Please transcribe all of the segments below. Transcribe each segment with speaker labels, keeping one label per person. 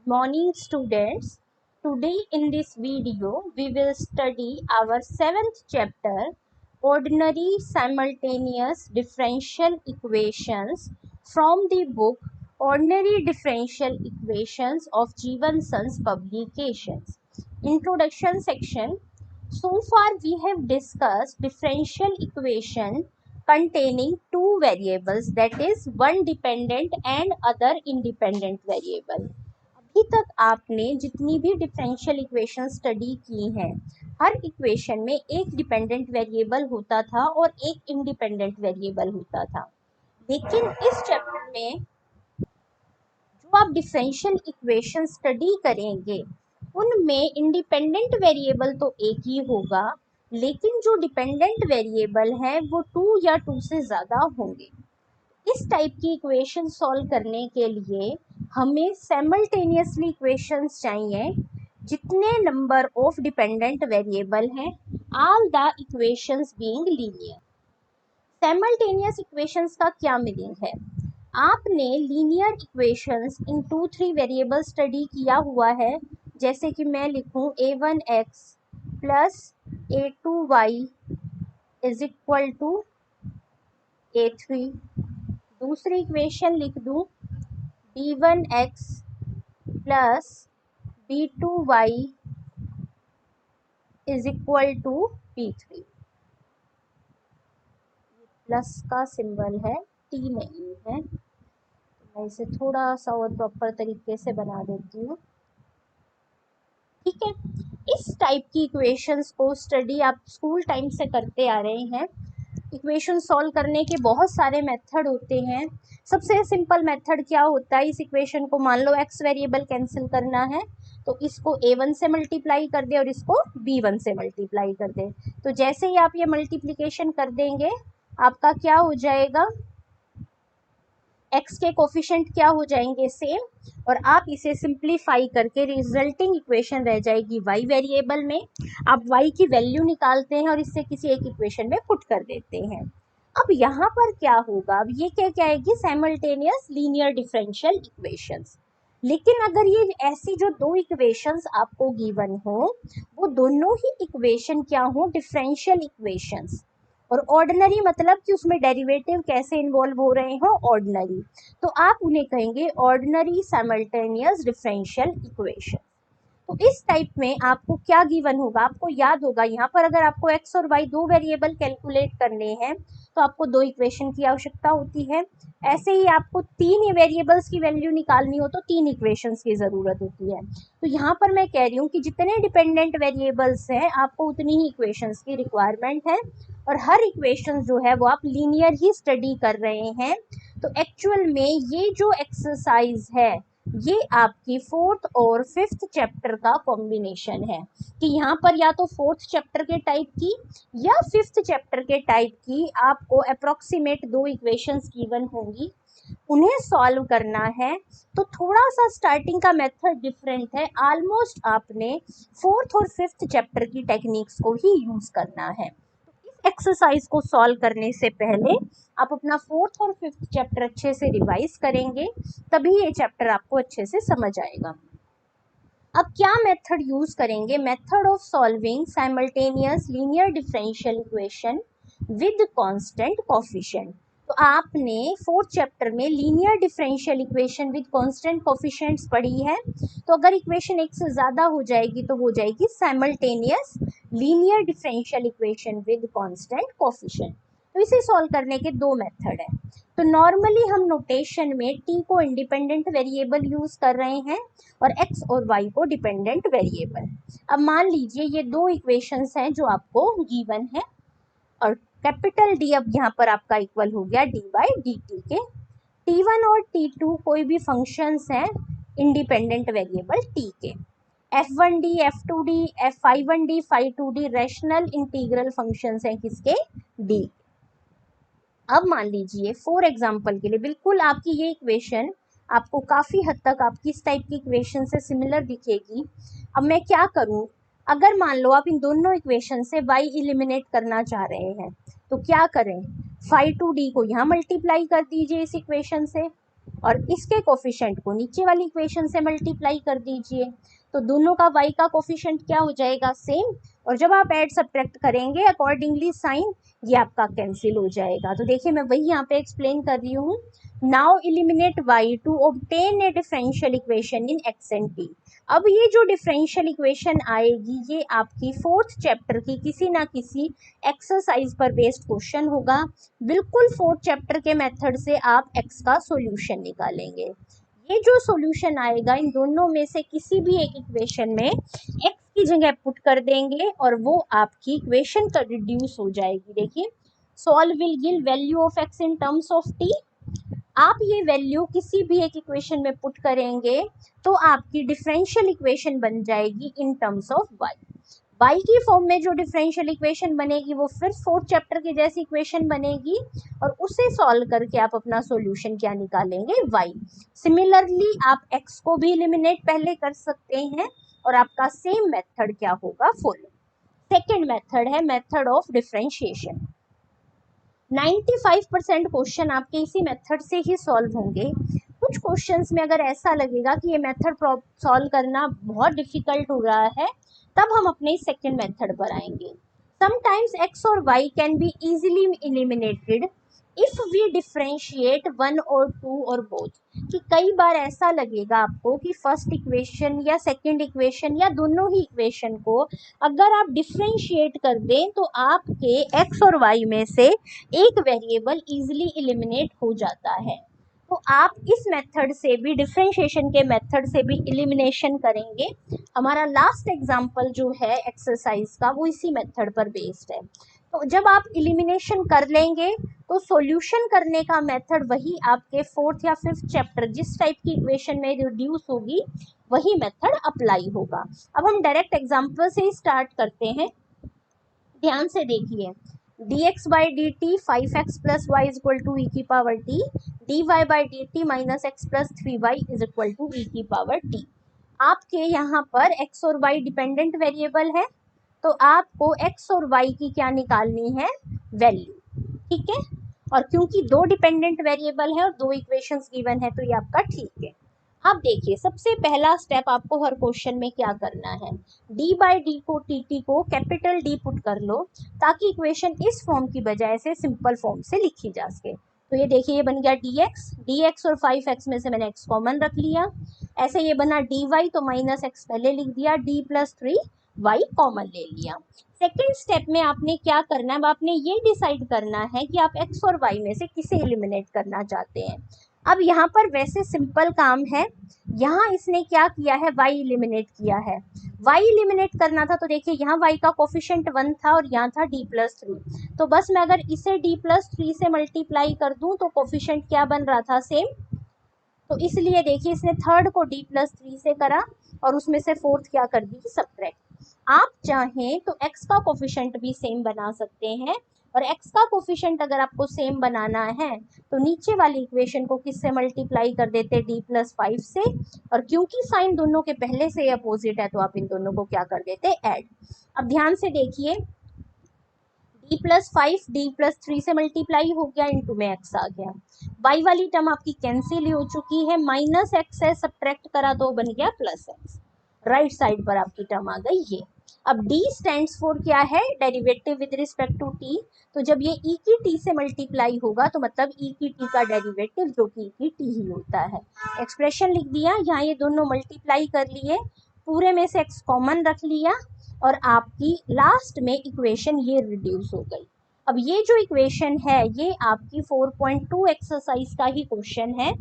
Speaker 1: Morning students. Today in this video we will study our 7th chapter, Ordinary Simultaneous Differential Equations, from the book Ordinary Differential Equations of Jeevan Sons Publications. Introduction section. So far we have discussed differential equation containing two variables, that is one dependent and other independent variable. अभी तक आपने जितनी भी differential equation study की हैं, हर equation में एक dependent variable होता था और एक इंडिपेंडेंट वेरिएबल होता था। लेकिन इस चैप्टर में जो आप डिफरेंशियल इक्वेशन स्टडी करेंगे उनमें इंडिपेंडेंट वेरिएबल तो एक ही होगा, लेकिन जो डिपेंडेंट वेरिएबल हैं वो 2 या 2 से ज़्यादा होंगे। इस टाइप की इक्वेशन सॉल्व करने के लिए हमें साइमल्टेनियसली इक्वेशंस चाहिए। जितने नंबर ऑफ डिपेंडेंट वेरिएबल हैं, all the equations being linear. Simultaneous equations का क्या मीनिंग है? आपने लीनियर इक्वेशंस इन 2-3 वेरिएबल स्टडी किया हुआ है, जैसे कि मैं लिखूं a1x plus a2y is equal to a3। दूसरी इक्वेशन लिख दूं b1x plus b2y is equal to b3। Plus का सिंबल है, t नहीं है। मैं इसे थोड़ा सा और प्रॉपर तरीके से बना देती हूँ। ठीक है, इस टाइप की इक्वेशंस को स्टडी आप स्कूल टाइम से करते आ रहे हैं। इक्वेशन सॉल्व करने के बहुत सारे मेथड होते हैं। सबसे सिंपल मेथड क्या होता है? इस इक्वेशन को मान लो x वेरिएबल कैंसिल करना है, तो इसको a1 से मल्टीप्लाई कर दे और इसको b1 से मल्टीप्लाई कर दे। तो जैसे ही आप ये मल्टीप्लिकेशन कर देंगे, आपका क्या हो जाएगा? x के कोफिशिएंट क्या हो जाएंगे? सेम। और आप इसे सिंप्लीफाई करके रिजल्टिंग इक्वेशन रह जाएगी y वेरिएबल में। आप y की वैल्यू निकालते हैं और इससे किसी एक इक्वेशन में पुट कर देते हैं। अब यहाँ पर क्या होगा? अब ये क्या आएगी? Simultaneous linear differential equations. लेकिन अगर ये ऐसी जो दो इक्वेशंस आपको गिवन हो, वो दोनों ही इक्वेशन क्या हो? Differential equations. और ऑर्डिनरी मतलब कि उसमें डेरिवेटिव कैसे इन्वॉल्व हो रहे हो? ऑर्डिनरी। तो आप उन्हें कहेंगे ऑर्डिनरी साइमल्टेनियस डिफरेंशियल इक्वेशन। तो इस टाइप में आपको क्या गिवन होगा? आपको याद होगा यहाँ पर अगर आपको x और y दो वेरिएबल कैलकुलेट करने हैं तो आपको दो इक्वेशन की आवश्यकता होती है। ऐसे ही आपको तीन वेरिएबल्स की वैल्यू निकालनी हो तो तीन इक्वेशंस की ज़रूरत होती है। तो यहाँ पर मैं कह रही हूँ कि जितने डिपेंडेंट वेरिएबल्स हैं आपको उतनी ही इक्वेशंस की रिक्वायरमेंट है, और हर इक्वेशन जो है वो आप लीनियर ही स्टडी कर रहे हैं। तो एक्चुअल में ये जो एक्सरसाइज है ये आपकी 4th और 5th चैप्टर का कॉम्बिनेशन है, कि यहाँ पर या तो 4th चैप्टर के टाइप की या 5th चैप्टर के टाइप की आपको अप्रोक्सीमेट दो इक्वेशंस गिवन होंगी, उन्हें सॉल्व करना है। तो थोड़ा सा स्टार्टिंग का मेथड डिफरेंट है। ऑलमोस्ट आपने 4th और 5th चैप्टर की टेक्निक्स को ही यूज करना है। एक्सरसाइज को सॉल्व करने से पहले आप अपना 4th और 5th चैप्टर अच्छे से रिवाइज करेंगे, तभी ये चैप्टर आपको अच्छे से समझ आएगा। अब क्या मेथड यूज करेंगे? Method of solving simultaneous linear differential equation with constant coefficient. तो आपने 4th चैप्टर में linear differential equation with constant coefficients पढ़ी है। तो अगर इक्वेशन एक से ज़्यादा हो जाएगी तो हो जाएगी simultaneous linear differential equation with constant coefficient. तो इसे सॉल्व करने के दो मेथड हैं। तो नॉर्मली हम नोटेशन में t को इंडिपेंडेंट वेरिएबल यूज कर रहे हैं और x और y को डिपेंडेंट वेरिएबल। अब मान लीजिए ये दो इक्वेशंस हैं जो आपको गिवन है, और कैपिटल D अब यहाँ पर आपका इक्वल हो गया d बाई dt के। t1 और t2 कोई भी फंक्शंस हैं इंडिपेंडेंट वेरिएबल t के। f1d, f2d, phi1d, phi2d rational integral functions हैं किसके? d। अब मान लीजिए फॉर एग्जांपल के लिए बिल्कुल आपकी ये इक्वेशन आपको काफ़ी हद तक आपकी इस टाइप की इक्वेशन से सिमिलर दिखेगी। अब मैं क्या करूं? अगर मान लो आप इन दोनों इक्वेशन से y एलिमिनेट करना चाह रहे हैं तो क्या करें? phi2d को यहाँ मल्टीप्लाई कर दीजिए इस इक्वेशन से, और इसके कोफिशिएंट को नीचे वाली इक्वेशन से मल्टीप्लाई कर दीजिए, तो दोनों का y का कोफिशिएंट क्या हो जाएगा, सेम। और जब आप ऐड सब्ट्रैक्ट करेंगे अकॉर्डिंगली साइन ये आपका कैंसिल हो जाएगा। तो देखिए मैं वही यहाँ पे एक्सप्लेन कर रही हूँ। Now eliminate y to obtain a differential equation in x and t। अब ये जो डिफरेंशियल इक्वेशन आएगी ये आपकी 4th चैप्टर की किसी ना किसी एक्सरसाइज पर बेस्ड क्वेश्चन होगा। बिल्कुल 4th चैप्टर के मेथड से आप x का सॉल्यूशन निकालेंगे। ये जो सॉल्यूशन आएगा इन दोनों में से किसी भी एक इक्वेशन में x की जगह पुट कर देंगे और वो आपकी इक्वेशन का रिड्यूस हो जाएगी। देखिए solve will give value of x in terms of t। आप ये वैल्यू किसी भी एक इक्वेशन में पुट करेंगे तो आपकी डिफरेंशियल इक्वेशन बन जाएगी in terms of y। y की फॉर्म में जो डिफरेंशियल इक्वेशन बनेगी वो फिर 4th चैप्टर की जैसी इक्वेशन बनेगी और उसे सॉल्व करके आप अपना सॉल्यूशन क्या निकालेंगे, y। सिमिलरली आप x को भी एलिमिनेट पहले कर सकते हैं और आपका सेम मेथड क्या होगा, फॉलो। सेकेंड मेथड है मेथड ऑफ डिफरेंशिएशन। 95% क्वेश्चन आपके इसी मेथड से ही सॉल्व होंगे। कुछ क्वेश्चंस में अगर ऐसा लगेगा कि ये मेथड सॉल्व करना बहुत डिफिकल्ट हो रहा है तब हम अपने सेकंड मेथड पर आएंगे। समटाइम्स x और y can be easily eliminated if we differentiate 1 और 2 और बोथ। कि कई बार ऐसा लगेगा आपको कि फर्स्ट इक्वेशन या सेकंड इक्वेशन या दोनों ही इक्वेशन को अगर आप डिफरेंशिएट कर दें तो आपके x और y में से एक वेरिएबल इजीली एलिमिनेट हो जाता है। तो आप इस मेथड से भी, डिफरेंशिएशन के मेथड से भी एलिमिनेशन करेंगे। हमारा लास्ट एग्जांपल जो है एक्सरसाइज का वो इसी मेथड पर बेस्ड है। तो जब आप एलिमिनेशन कर लेंगे तो सॉल्यूशन करने का मेथड वही आपके 4th या 5th चैप्टर जिस टाइप की इक्वेशन में रिड्यूस होगी वही मेथड अप्लाई होगा। अब हम डायरेक्ट एग्जांपल से ही स्टार्ट करते हैं। ध्यान से देखिए, dx by dt 5x plus y is equal to e की power t, dy by dt minus x plus 3y is equal to e की पावर t। आपके यहाँ पर x और y डिपेंडेंट वेरिएबल है तो आपको x और y की क्या निकालनी है, वैल्यू, ठीक है। और क्योंकि दो डिपेंडेंट वेरिएबल है और दो इक्वेशंस गिवन है तो ये आपका ठीक है। अब देखिए सबसे पहला स्टेप आपको हर क्वेश्चन में क्या करना है, d बाई डी को टी को कैपिटल D पुट कर लो ताकि इक्वेशन इस फॉर्म की बजाय से सिंपल फॉर्म से लिखी जा सके। तो ये देखिए ये बन गया dx और 5x में से मैंने x कॉमन रख लिया। ऐसे ये बना dy तो माइनस x पहले लिख दिया, d प्लस 3y कॉमन ले लिया। सेकेंड स्टेप में आपने क्या करना है, आपने ये डिसाइड करना है कि आप x और y में से किसे एलिमिनेट करना चाहते हैं। अब यहाँ पर वैसे सिंपल काम है, यहाँ इसने क्या किया है, y एलिमिनेट किया है। y एलिमिनेट करना था तो देखिए यहाँ y का कोफिशिएंट 1 था और यहाँ था d प्लस 3। तो बस मैं अगर इसे d प्लस 3 से मल्टीप्लाई कर दूं तो कोफिशिएंट क्या बन रहा था, सेम। तो इसलिए देखिए इसने थर्ड को d प्लस 3 से करा और उसमें से फोर्थ क्या कर दी, सब्ट्रैक्ट। आप चाहें तो x का कोफिशिएंट भी सेम बना सकते हैं और x का कोफिशिएंट अगर आपको सेम बनाना है तो नीचे वाली इक्वेशन को किससे मल्टीप्लाई कर देते, d प्लस 5 से। और क्योंकि साइन दोनों के पहले से अपोजिट है तो आप इन दोनों को क्या कर देते, ऐड। अब ध्यान से देखिए d प्लस 5 d प्लस 3 से मल्टीप्लाई हो गया, इंटू में x आ गया। y वाली टर्म आपकी कैंसिल हो चुकी है, माइनस x है, सब्ट्रैक्ट करा तो बन गया प्लस x। राइट साइड पर आपकी टर्म आ गई ये। अब d स्टैंड्स फॉर क्या है, derivative with respect to t। तो जब ये e की t से मल्टीप्लाई होगा तो मतलब e की t का डेरिवेटिव जो कि e की t ही होता है। एक्सप्रेशन लिख दिया, यहाँ ये दोनों मल्टीप्लाई कर लिए, पूरे में से x कॉमन रख लिया और आपकी लास्ट में इक्वेशन ये रिड्यूस हो गई। अब ये जो इक्वेशन है ये आपकी 4.2 एक्सरसाइज का ही क्वेश्चन है।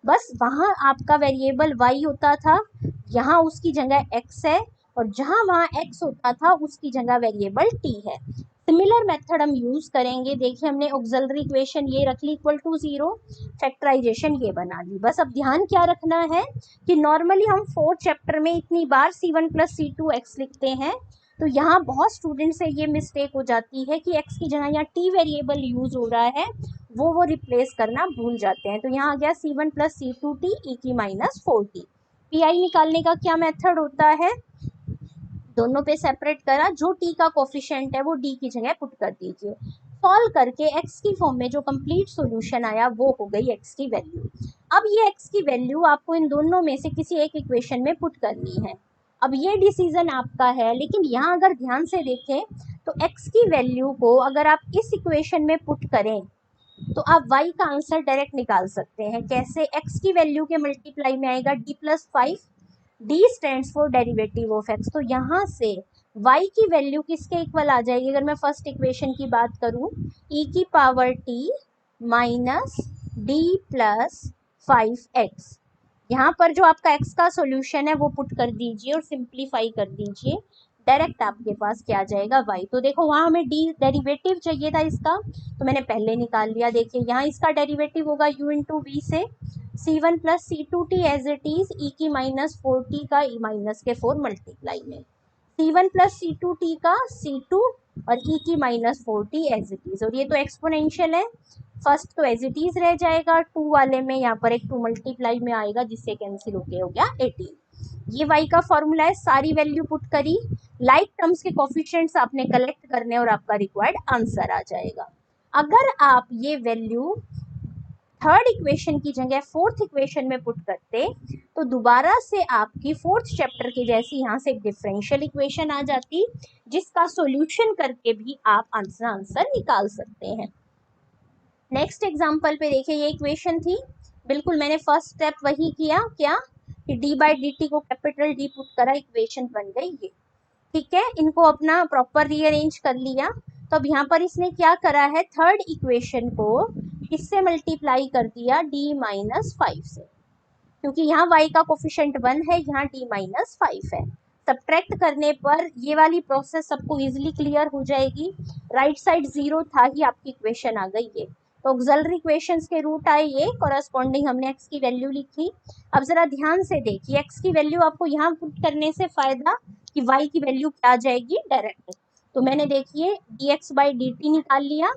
Speaker 1: बस वहाँ आपका वेरिएबल y होता था, यहाँ उसकी जगह x है और जहाँ वहाँ x होता था उसकी जगह वेरिएबल t है। सिमिलर मेथड हम यूज करेंगे। देखिए हमने ऑक्सिलरी इक्वेशन ये रख ली इक्वल टू 0, फैक्टराइजेशन ये बना ली। बस अब ध्यान क्या रखना है कि नॉर्मली हम 4th चैप्टर में इतनी बार c1 प्लस c2x लिखते हैं तो यहाँ बहुत स्टूडेंट से ये मिस्टेक हो जाती है कि x की जगह यहाँ t वेरिएबल यूज हो रहा है, वो रिप्लेस करना भूल जाते हैं। तो यहाँ आ गया c1 प्लस c2t e की माइनस 4t। pi निकालने का क्या मेथड होता है, दोनों पे सेपरेट करा, जो t का कोफिशिएंट है वो d की जगह पुट कर दीजिए। सॉल्व करके x की फॉर्म में जो कंप्लीट सॉल्यूशन आया वो हो गई x की वैल्यू। अब ये x की वैल्यू आपको इन दोनों में से किसी एक इक्वेशन में पुट करनी है। अब ये डिसीजन आपका है, लेकिन यहाँ अगर ध्यान से देखें तो x की वैल्यू को अगर आप इस इक्वेशन में पुट करें तो आप y का आंसर डायरेक्ट निकाल सकते हैं। कैसे? x की वैल्यू के मल्टीप्लाई में आएगा d+5, d stands for derivative of x, तो यहाँ से y की वैल्यू किसके इक्वल आ जाएगी? अगर मैं फर्स्ट इक्वेशन की बात करूं, e की पावर t माइनस d+5x, यहाँ पर जो आपका x का सॉल्यूशन है वो पुट कर दीजिए और सिंप्लीफाई कर दीजिए, डायरेक्ट आपके पास क्या आ जाएगा y। तो देखो वहाँ हमें d डेरिवेटिव चाहिए था इसका, तो मैंने पहले निकाल लिया। देखिए यहाँ इसका डेरिवेटिव होगा u into we say c1 plus c2t as it is e की -4t का e माइनस के 4 मल्टीप्लाई में, c1 प्लस c2t का c2 और e की -4t एज इट इज, और ये तो एक्सपोनेंशियल है, फर्स्ट तो एज इट इज रह जाएगा, 2 वाले में यहाँ पर एक 2 मल्टीप्लाई में आएगा जिससे कैंसिल होके हो गया 18। ये y का फॉर्मूला है, सारी वैल्यू पुट करी, लाइक टर्म्स के कोफिशिएंट्स आपने कलेक्ट करने और आपका रिक्वायर्ड आंसर आ जाएगा। अगर आप ये वैल्यू थर्ड इक्वेशन की जगह फोर्थ इक्वेशन में पुट करते तो दोबारा से आपकी फोर्थ चैप्टर की जैसी यहाँ से एक डिफरेंशियल इक्वेशन आ जाती जिसका सॉल्यूशन करके भी आप आंसर निकाल सकते हैं। नेक्स्ट एग्जांपल पे देखिए, ये इक्वेशन थी, बिल्कुल मैंने फर्स्ट स्टेप वही किया, क्या कि d/dt को कैपिटल D पुट करा, इक्वेशन बन गई ये, ठीक है। इनको अपना प्रॉपर रीअरेंज कर लिया, तो अब यहाँ पर इसने क्या करा है, थर्ड इक्वेशन को किससे मल्टीप्लाई कर दिया, d-5 से, क्योंकि यहाँ y का कोफिशिएंट 1 है, यहाँ d-5 है। सब्ट्रैक्ट करने पर ये वाली प्रोसेस सबको इजीली क्लियर हो जाएगी। राइट साइड 0 था ही, आपकी इक्वेशन आ गई ये, तो ऑक्सिलरी इक्वेशंस के रूट आए ये, कॉरस्पॉन्डिंग हमने x की वैल्यू लिखी। अब जरा ध्यान से देखिए, x की वैल्यू आपको यहाँ पुट करने से फायदा कि y की वैल्यू क्या आ जाएगी, डायरेक्ट। तो मैंने देखिए dx/dt निकाल लिया,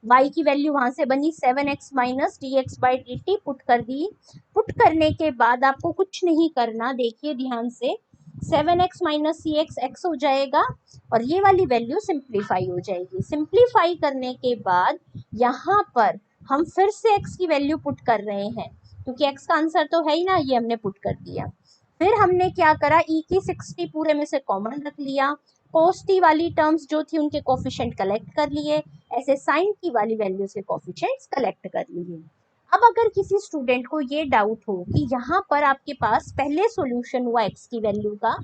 Speaker 1: y की वैल्यू वहां से बनी 7x माइनस dx/dt, पुट कर दी। पुट करने के बाद आपको कुछ नहीं करना, देखिए ध्यान से, 7x माइनस सी एक्स हो जाएगा और ये वाली वैल्यू सिंप्लीफाई हो जाएगी। सिंप्लीफाई करने के बाद यहाँ पर हम फिर से x की वैल्यू पुट कर रहे हैं, क्योंकि x का आंसर तो है ही ना, ये हमने पुट कर दिया। फिर हमने क्या करा, e की 60 पूरे में से कॉमन रख लिया, cos t वाली टर्म्स जो थी उनके कोफिशिएंट कलेक्ट कर लिए, ऐसे sin t वाली वैल्यूज के कोफिशिएंट्स कलेक्ट कर लिए। अब अगर किसी स्टूडेंट को ये डाउट हो कि यहाँ पर आपके पास पहले सॉल्यूशन हुआ x की वैल्यू का,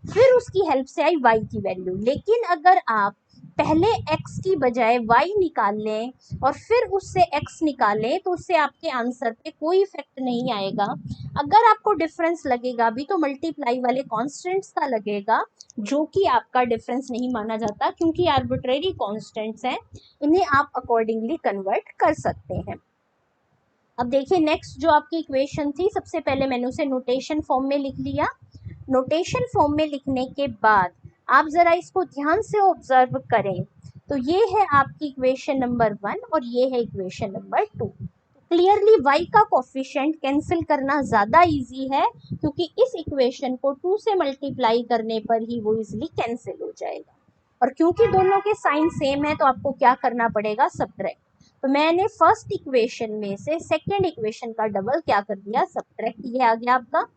Speaker 1: फिर उसकी हेल्प से आई y की वैल्यू, लेकिन अगर आप पहले x की बजाय y निकाल लें और फिर उससे x निकालें तो उससे आपके आंसर पे कोई इफेक्ट नहीं आएगा। अगर आपको डिफरेंस लगेगा भी तो मल्टीप्लाई वाले कॉन्स्टेंट्स का लगेगा, जो कि आपका डिफरेंस नहीं माना जाता, क्योंकि आर्बिट्रेरी कॉन्स्टेंट्स हैं, इन्हें आप अकॉर्डिंगली कन्वर्ट कर सकते हैं। अब देखिए नेक्स्ट जो आपकी इक्वेशन थी, सबसे पहले मैंने उसे नोटेशन फॉर्म में लिख लिया। नोटेशन फॉर्म में लिखने के बाद आप जरा इसको ध्यान से ऑब्जर्व करें, तो ये है आपकी इक्वेशन नंबर 1 और ये है इक्वेशन नंबर 2। क्लियरली y का कोफिशिएंट कैंसिल करना ज़्यादा इजी है, क्योंकि इस इक्वेशन को 2 से मल्टीप्लाई करने पर ही वो इजीली कैंसिल हो जाएगा, और क्योंकि दोनों के साइन सेम है तो आपको क्या करना पड़ेगा, सब्ट्रैक्ट। तो मैंने फर्स्ट इक्वेशन में से सेकेंड इक्वेशन का डबल क्या कर दिया, सब्ट्रैक्ट, ये आ गया आपका।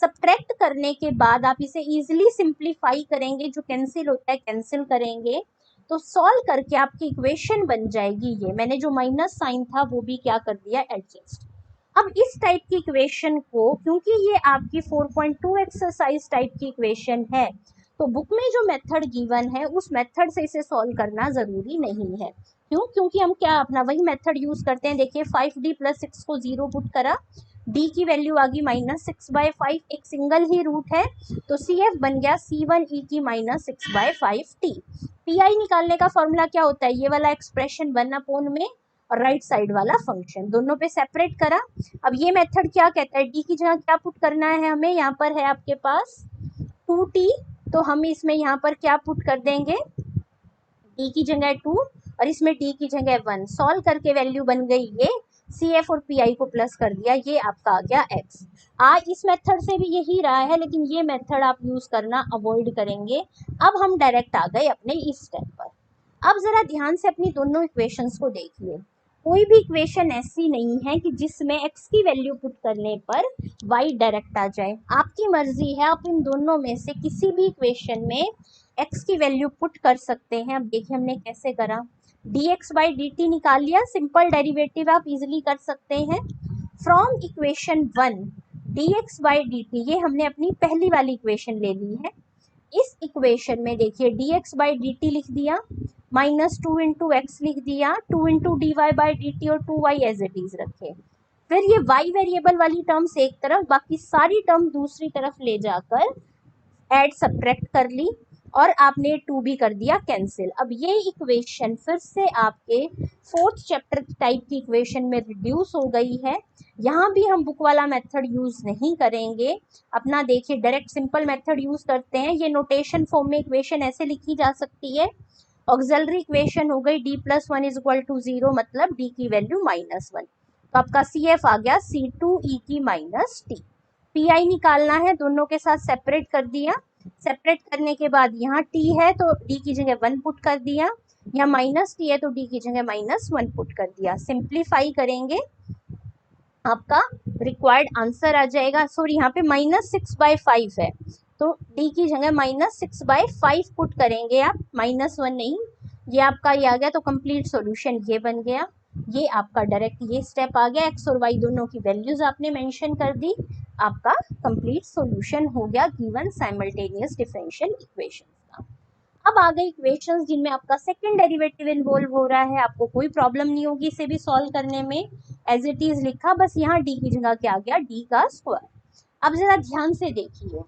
Speaker 1: सब्ट्रैक्ट करने के बाद आप इसे इजीली सिंप्लीफाई करेंगे, जो कैंसिल होता है कैंसिल करेंगे, तो सॉल्व करके आपकी इक्वेशन बन जाएगी ये। मैंने जो माइनस साइन था वो भी क्या कर दिया, एडजस्ट। अब इस टाइप की इक्वेशन को, क्योंकि ये आपकी 4.2 एक्सरसाइज टाइप की इक्वेशन है, तो बुक में जो मेथड गिवन है उस मेथड से इसे सॉल्व करना जरूरी नहीं है। क्यों? क्योंकि हम क्या अपना वही मेथड यूज करते हैं। देखिए 5d + 6 को 0 पुट करा, d की वैल्यू आ गई -6/5, एक सिंगल ही रूट है, तो CF बन गया C1e की -6/5t। PI निकालने का फॉर्मूला क्या होता है, ये वाला एक्सप्रेशन 1 में और राइट साइड वाला फंक्शन, दोनों पे सेपरेट करा। अब ये मेथड क्या कहता है, d की जगह क्या पुट करना है हमें, यहाँ पर है आपके पास 2t, तो हम इसमें यहाँ पर क्या पुट कर देंगे, d की जगह 2 और इसमें d की जगह 1, सॉल्व करके वैल्यू बन गई ये, CF और PI को प्लस कर दिया, ये आपका आ गया x। इस मेथड से भी यही रहा है, लेकिन ये मेथड आप यूज करना अवॉइड करेंगे। अब हम डायरेक्ट आ गए अपने इस स्टेप पर। अब जरा ध्यान से अपनी दोनों इक्वेशंस को देखिए। कोई भी इक्वेशन ऐसी नहीं है कि जिसमें x की वैल्यू पुट करने पर y डायरेक्ट आ जाए। आपकी मर्जी है, आप इन दोनों में से किसी भी इक्वेशन में x की वैल्यू पुट कर सकते हैं। अब देखिए हमने कैसे करा, dx बाई dt निकाल लिया, सिंपल डेरिवेटिव आप इजिली कर सकते हैं। From equation 1 dx by dt, ये हमने अपनी पहली वाली इक्वेशन ले ली है। इस इक्वेशन में देखिए dx बाई dt लिख दिया, माइनस 2 इंटू एक्स लिख दिया, 2 into D Y by D T और 2y एज इट इज रखे। फिर ये y वेरिएबल वाली टर्म्स एक तरफ, बाकी सारी टर्म दूसरी तरफ ले जाकर एड सब्ट्रैक्ट कर ली और आपने 2 भी कर दिया कैंसिल। अब ये इक्वेशन फिर से आपके फोर्थ चैप्टर टाइप की इक्वेशन में रिड्यूस हो गई है। यहाँ भी हम बुक वाला मेथड यूज नहीं करेंगे, अपना देखिए डायरेक्ट सिंपल मेथड यूज करते हैं। ये नोटेशन फॉर्म में इक्वेशन ऐसे लिखी जा सकती है, ऑक्सिलरी इक्वेशन हो गई d plus 1 is equal to 0, मतलब d की वैल्यू -1, तो आपका CF आ गया C2e की माइनस टी। PI निकालना है, दोनों के साथ सेपरेट कर दिया, सेपरेट करने के बाद यहाँ t है तो d की जगह 1 पुट कर दिया, यहाँ माइनस टी है तो d की जगह -1 पुट कर दिया। सिंप्लीफाई करेंगे, आपका रिक्वायर्ड आंसर आ जाएगा। सॉरी, यहाँ पे -6/5 है तो d की जगह -6/5 पुट करेंगे आप, -1 नहीं, ये आपका ये आ गया, तो कंप्लीट सॉल्यूशन ये बन गया। ये आपका डायरेक्ट ये स्टेप आ गया, x और y दोनों की वैल्यूज आपने मेंशन कर दी, आपका कंप्लीट सॉल्यूशन हो गया गिवन साइमल्टेनियस डिफरेंशियल इक्वेशन का। अब आ गई इक्वेशंस जिनमें आपका सेकंड डेरिवेटिव इन्वॉल्व हो रहा है, आपको कोई प्रॉब्लम नहीं होगी इसे भी सॉल्व करने में, एज इट इज लिखा, बस यहाँ d की जगह क्या आ गया, d का स्क्वायर। अब जरा ध्यान से देखिए,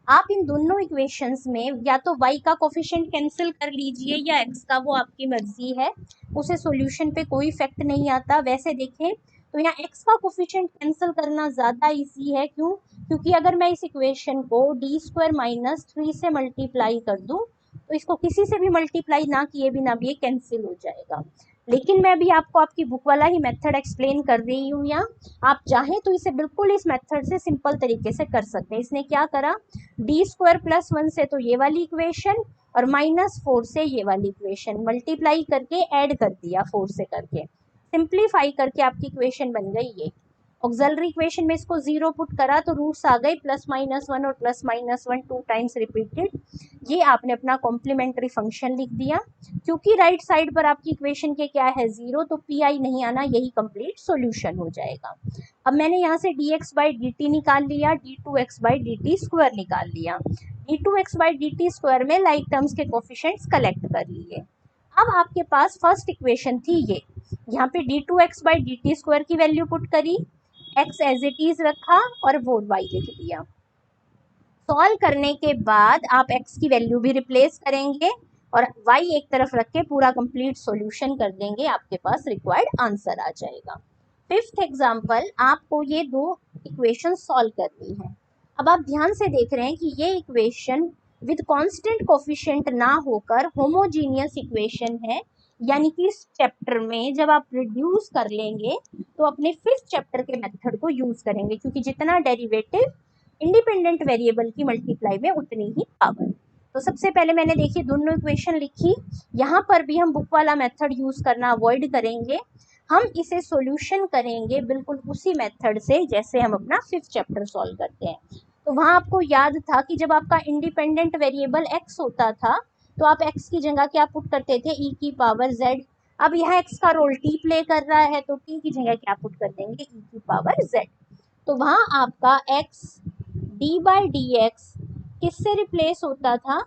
Speaker 1: आप इन दोनों इक्वेशंस में या तो y का कोफिशिएंट कैंसिल कर लीजिए या x का, वो आपकी मर्जी है, उसे सॉल्यूशन पे कोई इफेक्ट नहीं आता। वैसे देखें तो यहाँ x का कोफिशिएंट कैंसिल करना ज़्यादा इजी है, क्यों, क्योंकि अगर मैं इस इक्वेशन को d² - 3 से मल्टीप्लाई कर दूं तो इसको किसी से भी मल्टीप्लाई ना किए बिना भी ये कैंसिल हो जाएगा। लेकिन मैं भी आपको आपकी बुक वाला ही मेथड एक्सप्लेन कर रही हूँ यहाँ, आप चाहें तो इसे बिल्कुल इस मेथड से सिंपल तरीके से कर सकते हैं। इसने क्या करा, d² + 1 से तो ये वाली इक्वेशन और -4 से ये वाली इक्वेशन मल्टीप्लाई करके ऐड कर दिया, 4 से करके सिंप्लीफाई करके आपकी इक्वेशन बन गई ये। ऑक्सिलरी इक्वेशन में इसको 0 पुट करा तो रूट्स आ गए +-1 और +-1 2 टाइम्स रिपीटेड। ये आपने अपना कॉम्प्लीमेंट्री फंक्शन लिख दिया, क्योंकि राइट साइड पर आपकी इक्वेशन के क्या है 0, तो PI नहीं आना, यही कंप्लीट सॉल्यूशन हो जाएगा। अब मैंने यहाँ से dx बाई dt निकाल लिया, d2x बाई dt स्क्वायर निकाल लिया, d2x बाई dt स्क्वायर में लाइक टर्म्स के कोफिशिएंट्स कलेक्ट कर लिए। अब आपके पास फर्स्ट इक्वेशन थी ये, यहाँ पे d2x बाई dt स्क्वायर की वैल्यू पुट करी, x एज इट इज रखा और वो y लिख दिया। सॉल्व करने के बाद आप x की वैल्यू भी रिप्लेस करेंगे और y एक तरफ रख के पूरा कंप्लीट सॉल्यूशन कर देंगे, आपके पास रिक्वायर्ड आंसर आ जाएगा। फिफ्थ एग्जांपल, आपको ये दो इक्वेशन सॉल्व करनी है। अब आप ध्यान से देख रहे हैं कि ये इक्वेशन विद कांस्टेंट कोफिशिएंट ना होकर होमोजीनियस इक्वेशन है, यानी कि इस चैप्टर में जब आप रिड्यूस कर लेंगे तो अपने फिफ्थ चैप्टर के मेथड को यूज करेंगे, क्योंकि जितना डेरिवेटिव इंडिपेंडेंट वेरिएबल की मल्टीप्लाई में उतनी ही पावर। तो सबसे पहले मैंने देखिए दोनों इक्वेशन लिखी, यहाँ पर भी हम बुक वाला मेथड यूज करना अवॉइड करेंगे, हम इसे सॉल्यूशन करेंगे बिल्कुल उसी मेथड से जैसे हम अपना फिफ्थ चैप्टर सॉल्व करते हैं। तो वहाँ आपको याद था कि जब आपका इंडिपेंडेंट वेरिएबल x होता था तो आप x की जगह क्या पुट करते थे, e की पावर z। अब यहाँ x का रोल t प्ले कर रहा है तो t की जगह क्या पुट कर देंगे, e की पावर z। तो वहाँ आपका x d by D x किससे रिप्लेस होता था,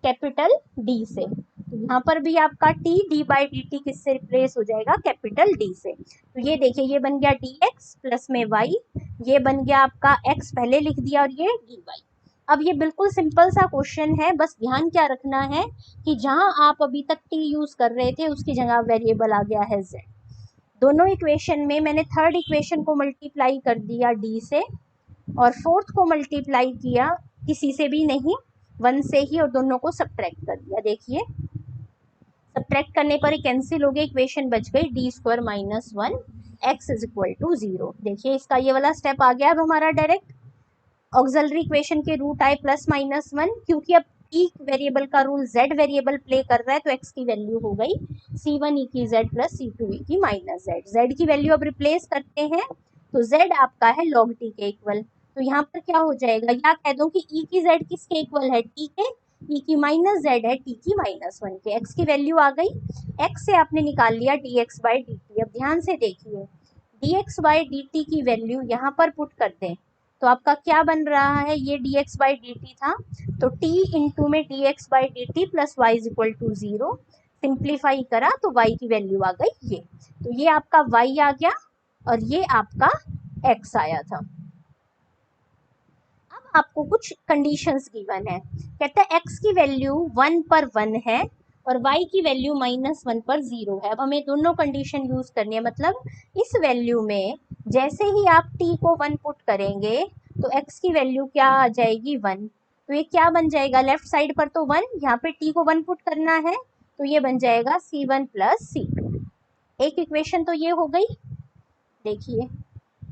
Speaker 1: कैपिटल D से। तो यहाँ पर भी आपका t d by D T किससे रिप्लेस हो जाएगा, कैपिटल D से। तो ये देखिए ये बन गया dx प्लस में y, ये बन गया आपका x पहले लिख दिया और ये dy। अब ये बिल्कुल सिंपल सा क्वेश्चन है, बस ध्यान क्या रखना है कि जहां आप अभी तक t यूज कर रहे थे उसकी जगह वेरिएबल आ गया है z। दोनों इक्वेशन में मैंने थर्ड इक्वेशन को मल्टीप्लाई कर दिया d से और फोर्थ को मल्टीप्लाई किया किसी से भी नहीं, 1 से ही, और दोनों को सब्ट्रैक्ट कर दिया। देखिए सब्ट्रैक्ट करने पर कैंसिल हो गई, इक्वेशन बच गई d² - 1 x is equal to 0। देखिए इसका ये वाला स्टेप आ गया अब हमारा डायरेक्ट। ऑक्सिलरी इक्वेशन के रूट आए +-1, क्योंकि अब टी वेरिएबल का रूल जेड वेरिएबल प्ले कर रहा है, तो एक्स की वैल्यू हो गई c1 e की z प्लस c2 e की माइनस z। z की वैल्यू अब रिप्लेस करते हैं, तो z आपका है log t के इक्वल। तो यहाँ पर क्या हो जाएगा, या कह दो कि e की z किसके इक्वल है, t के, e की माइनस z है t की -1 के। x की वैल्यू आ गई, x से आपने निकाल लिया dx बाई dt। अब ध्यान से देखिए, dx बाई dt की वैल्यू यहाँ पर पुट कर दें तो आपका क्या बन रहा है, ये dx बाई dt था, तो t इंटू में dx by dt plus Y is equal to 0। Simplify करा तो y की वैल्यू आ गई ये, तो ये आपका y आ गया और ये आपका x आया था। अब आपको कुछ कंडीशंस गिवन है, कहते हैं x की वैल्यू 1 पर 1 है और y की वैल्यू -1 पर 0 है। अब हमें दोनों कंडीशन यूज करनी है, मतलब इस वैल्यू में जैसे ही आप t को 1 पुट करेंगे तो x की वैल्यू क्या आ जाएगी 1। तो ये क्या बन जाएगा, लेफ्ट साइड पर तो 1, यहाँ पे t को 1 पुट करना है तो ये बन जाएगा c1 प्लस c2। एक इक्वेशन तो ये हो गई, देखिए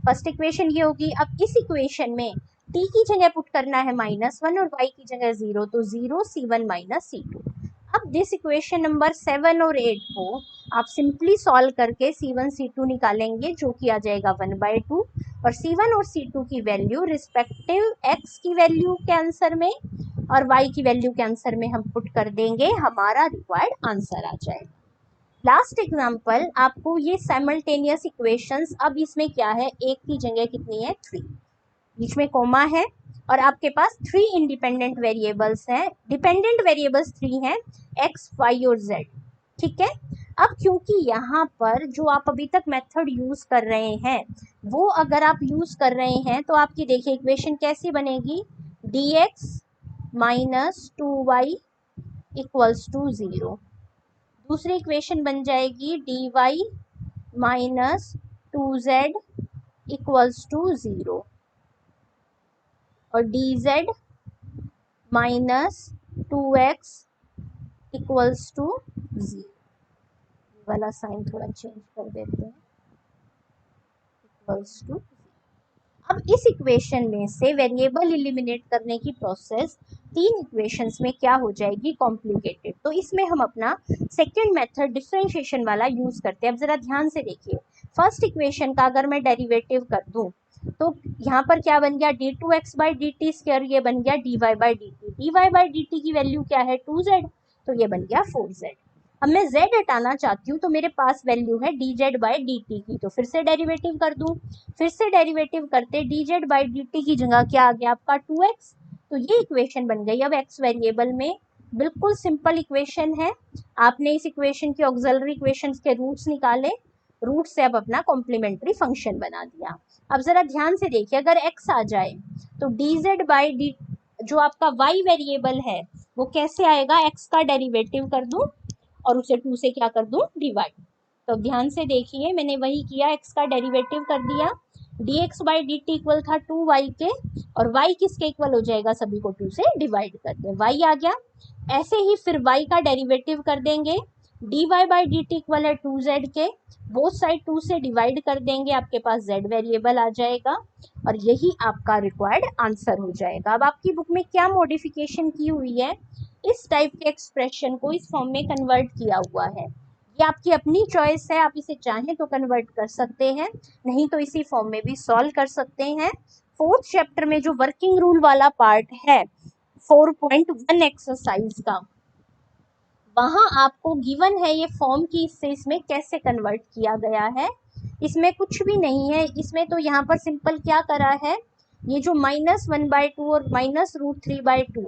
Speaker 1: फर्स्ट इक्वेशन ये होगी। अब इस इक्वेशन में t की जगह पुट करना है -1 और y की जगह 0, तो 0 c1 माइनस c2। अब दिस इक्वेशन नंबर 7 और 8 को आप सिंपली सॉल्व करके c1 c2 निकालेंगे, जो कि आ जाएगा 1/2 और c1 और c2 की वैल्यू रिस्पेक्टिव x की वैल्यू के आंसर में और y की वैल्यू के आंसर में हम पुट कर देंगे, हमारा रिक्वायर्ड आंसर आ जाएगा। लास्ट एग्जाम्पल आपको ये साइमल्टेनियस इक्वेशंस, अब इसमें क्या है, एक की जगह कितनी है 3, बीच में कोमा है और आपके पास 3 इंडिपेंडेंट वेरिएबल्स हैं। डिपेंडेंट वेरिएबल्स 3 हैं, x, y और z, ठीक है। अब क्योंकि यहाँ पर जो आप अभी तक मेथड यूज कर रहे हैं वो अगर आप यूज कर रहे हैं तो आपकी देखिए इक्वेशन कैसी बनेगी, dx minus 2y equals to 0। दूसरी इक्वेशन बन जाएगी dy minus 2z equals to 0 और dz minus 2x equals to 0। वाला साइन थोड़ा चेंज कर देते हैं, इक्वल्स टू। अब इस इक्वेशन में से वेरिएबल एलिमिनेट करने की प्रोसेस 3 इक्वेशंस में क्या हो जाएगी, कॉम्प्लिकेटेड। तो इसमें हम अपना सेकेंड मेथड डिफरेंशिएशन वाला यूज करते हैं। अब जरा ध्यान से देखिए, फर्स्ट इक्वेशन का अगर मैं डेरिवेटिव कर दूं तो यहाँ पर क्या बन गया, d2x by D T square, ये बन गया dy by D t. D Y by D t की वैल्यू क्या है 2z, तो ये बन गया 4z। अब मैं z हटाना चाहती हूँ तो मेरे पास वैल्यू है dz बाई डी टी की, तो फिर से डेरिवेटिव कर दूं, फिर से डेरिवेटिव करते dz बाई डी टी की जगह क्या आ गया आपका 2x, तो ये इक्वेशन बन गई। अब x वेरिएबल में बिल्कुल सिंपल इक्वेशन है, आपने इस इक्वेशन की ऑक्सिलरी इक्वेशंस के रूट्स निकाले, रूट से अब अपना कॉम्प्लीमेंट्री फंक्शन बना दिया। अब जरा ध्यान से देखिए, अगर x आ जाए तो dz बाई डी जो आपका y वेरिएबल है वो कैसे आएगा, x का डेरिवेटिव कर दूं और उसे 2 से क्या कर दूं, डिवाइड। तो ध्यान से देखिए, मैंने वही किया, x का डेरिवेटिव कर दिया, dx by D T equal था 2y के और y किसके इक्वल हो जाएगा, सभी को 2 से डिवाइड कर दें, y आ गया। ऐसे ही फिर y का डेरिवेटिव कर देंगे, dy by D T equal है 2z के, बोथ साइड 2 से डिवाइड कर देंगे, आपके पास z वेरिएबल आ जाएगा और यही आपका रिक्वायर्ड आंसर हो जाएगा। अब आपकी बुक में क्या मॉडिफिकेशन की हुई है, इस टाइप के एक्सप्रेशन को इस फॉर्म में कन्वर्ट किया हुआ है, ये आपकी अपनी चॉइस है, आप इसे चाहें तो कन्वर्ट कर सकते हैं, नहीं तो इसी फॉर्म में भी सॉल्व कर सकते हैं। फोर्थ चैप्टर में जो वर्किंग रूल वाला पार्ट है 4.1 एक्सरसाइज का, वहां आपको गिवन है ये फॉर्म की, इससे इसमें कैसे कन्वर्ट किया गया है। इसमें कुछ भी नहीं है, इसमें तो यहाँ पर सिंपल क्या करा है, ये जो -1/2 और -√3/2,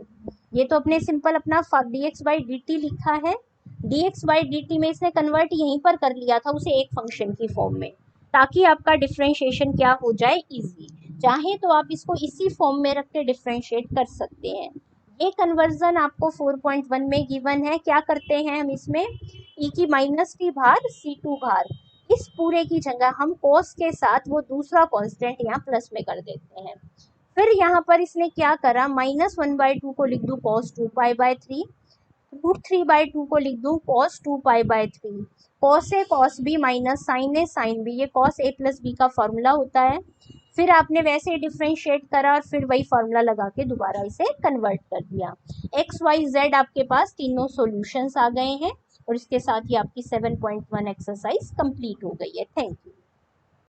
Speaker 1: ये तो अपने सिंपल अपना dx बाई डी टी लिखा है, dx बाई डी टी में इसने कन्वर्ट यहीं पर कर लिया था उसे एक फंक्शन की फॉर्म में, ताकि आपका डिफरेंशिएशन क्या हो जाए, इजी। चाहे तो आप इसको इसी फॉर्म में रख के डिफरेंशिएट कर सकते हैं। ये कन्वर्जन आपको 4.1 में गिवन है। क्या करते हैं हम इसमें, e की -t भार c2 भार, इस पूरे की जगह हम cos के साथ वो दूसरा कांस्टेंट यहाँ प्लस में कर देते हैं। फिर यहाँ पर इसने क्या करा, -1/2 को लिख दूँ cos 2π/3, √3/2 को लिख दूँ cos 2π/3, cos a cos b minus sin a sin b, ये cos a प्लस b का फॉर्मूला होता है। फिर आपने वैसे ही डिफ्रेंशिएट करा और फिर वही फॉर्मूला लगा के दोबारा इसे कन्वर्ट कर दिया। एक्स वाई जेड आपके पास तीनों सॉल्यूशंस आ गए हैं और इसके साथ ही आपकी 7.1 एक्सरसाइज कंप्लीट हो गई है। Thank you.